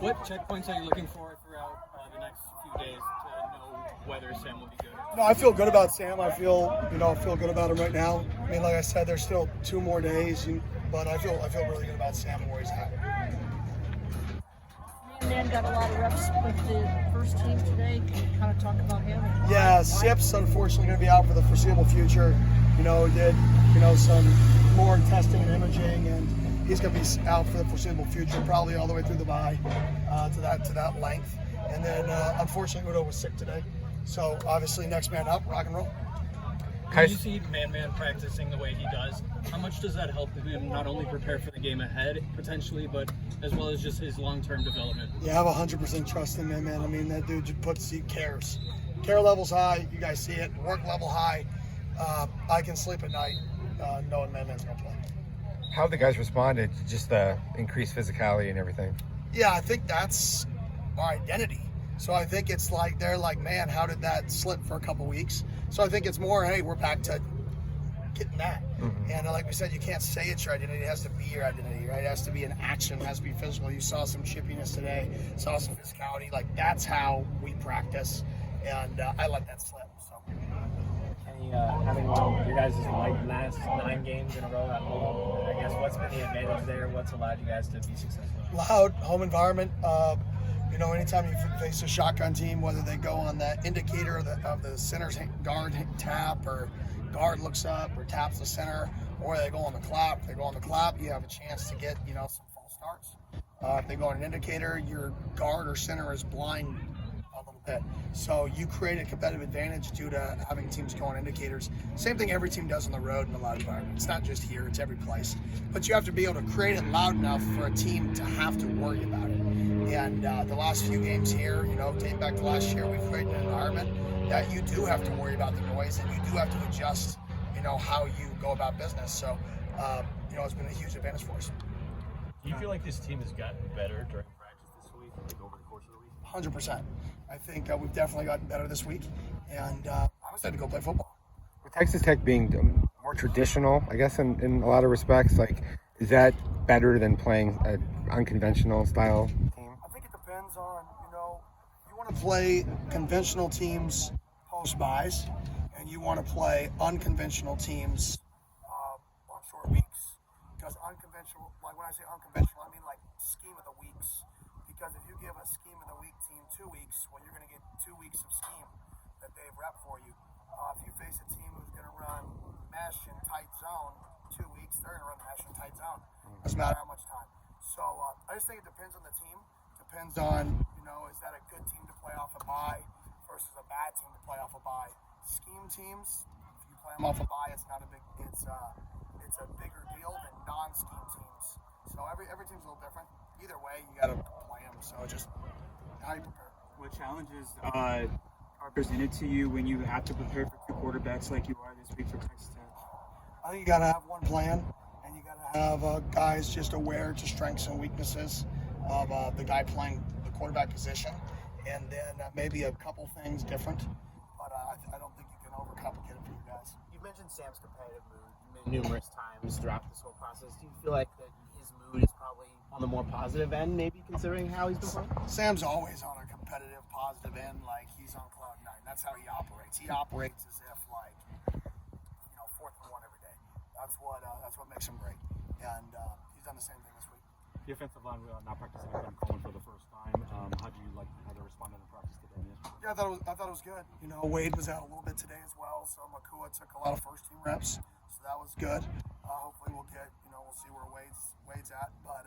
What checkpoints are you looking for throughout the next few days to know whether Sam will be good? No, I feel good about Sam. I feel good about him right now. I mean, like I said, there's still 2 more days, but I feel really good about Sam and where he's at. Man got a lot of reps with the first team today. Can you kind of talk about him? Yeah, Sip's unfortunately going to be out for the foreseeable future. He did some more testing and imaging, and he's going to be out for the foreseeable future, probably all the way through the bye to that length. And then unfortunately, Udo was sick today. So obviously, next man up, rock and roll. When you see man practicing the way he does, how much does that help him not only prepare for the game ahead, potentially, but as well as just his long-term development? Yeah, I have 100% trust in man. I mean, that dude he cares. Care level's high. You guys see it. Work level high. I can sleep at night knowing man's going to play. How have the guys responded to just the increased physicality and everything? Yeah, I think that's our identity. So I think it's like they're like, man, how did that slip for a couple weeks? So I think it's more, hey, we're back to getting that. Mm-hmm. And like we said, you can't say it's your identity. It has to be your identity, right? It has to be an action. It has to be physical. You saw some chippiness today, saw some physicality. Like, that's how we practice. And I let that slip. So. Having won your guys' last 9 games in a row at home, I guess what's been the advantage there? What's allowed you guys to be successful? Loud home environment. Anytime you face a shotgun team, whether they go on the indicator of the center's guard tap, or guard looks up or taps the center, or they go on the clap. If they go on the clap, you have a chance to get some false starts. If they go on an indicator, your guard or center is blind a little bit. So you create a competitive advantage due to having teams go on indicators. Same thing every team does on the road in a loud environment. It's not just here, it's every place. But you have to be able to create it loud enough for a team to have to worry about it. And the last few games here, dating back to last year, we've created an environment that you do have to worry about the noise, and you do have to adjust, how you go about business. So, it's been a huge advantage for us. Do you feel like this team has gotten better during practice this week, like over the course of the week? 100%. I think we've definitely gotten better this week, and I'm excited to go play football. With Texas Tech being more traditional, I guess, in a lot of respects, like, is that better than playing an unconventional style team? I think it depends on, you want to play conventional teams post-buys, and you want to play unconventional teams on short weeks. Because unconventional, like when I say unconventional, I mean like scheme of the weeks. Because if you give a scheme of the week team 2 weeks, well, you're going to get 2 weeks of scheme that they've repped for you. If you face a team who's going to run mesh and tight zone 2 weeks, they're going to run mesh and tight zone. Doesn't matter how much time. So I just think it depends on the team. Depends on, is that a good team to play off a bye versus a bad team to play off a bye. Scheme teams, if you play them off a bye, it's a bigger deal than non-scheme teams. So every team's a little different. Either way, you got to play them. So just how you prepare. What challenges are presented to you when you have to prepare for 2 quarterbacks like you are this week for Texas Tech? I think you got to have one plan, and you got to have guys just aware to strengths and weaknesses of the guy playing the quarterback position, and then maybe a couple things different. But I don't think you can overcomplicate it for you guys. You mentioned Sam's competitive mood numerous times throughout this whole process. Do you feel like that his mood is probably on the more positive end, maybe considering how he's been playing? Sam's always on a competitive, positive end, like he's on cloud 9. That's how he operates. He operates as if like 4th and 1 every day. That's what makes him great. And he's done the same thing this week. The offensive line not practicing with Ben Coleman for the first time. How do you like how to respond to the practice today? Yeah, I thought it was good. Wade was out a little bit today as well, so Makua took a lot of first team reps, so that was good. Hopefully we'll get we'll see where Wade's at, but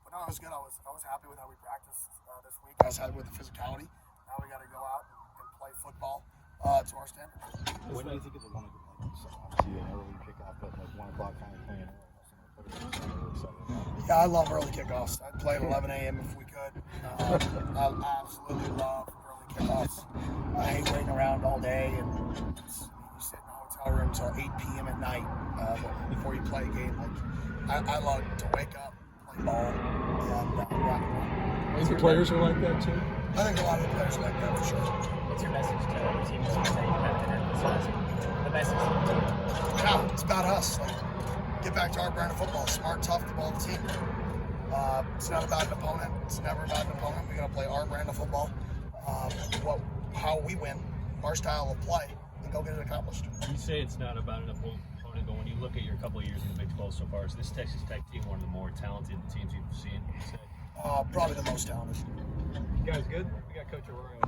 no, it was good. I was happy with how we practiced this week. I was happy with the physicality. Now we got to go out and play football to our standards. What do you think of the one obviously an early kickoff at like 1 o'clock kind of playing? Yeah, I love early kickoffs. I'd play at 11 a.m. if we could. I absolutely love early kickoffs. I hate waiting around all day and you sit in a hotel room until 8 p.m. at night before you play a game. Like I love to wake up, play ball, and rock and roll. I think the players are like that too. I think a lot of the players are like that for sure. What's your message to the team just saying that the message to the team? Yeah, it's about us. Like, get back to our brand of football. Smart, tough, the ball, the team. It's not about an opponent. It's never about an opponent. We're going to play our brand of football, how we win, our style of play, and go get it accomplished. You say it's not about an opponent, but when you look at your couple of years in the Big 12 so far, is this Texas Tech team one of the more talented teams you've seen? Probably the most talented. You guys good? We got Coach Aurora.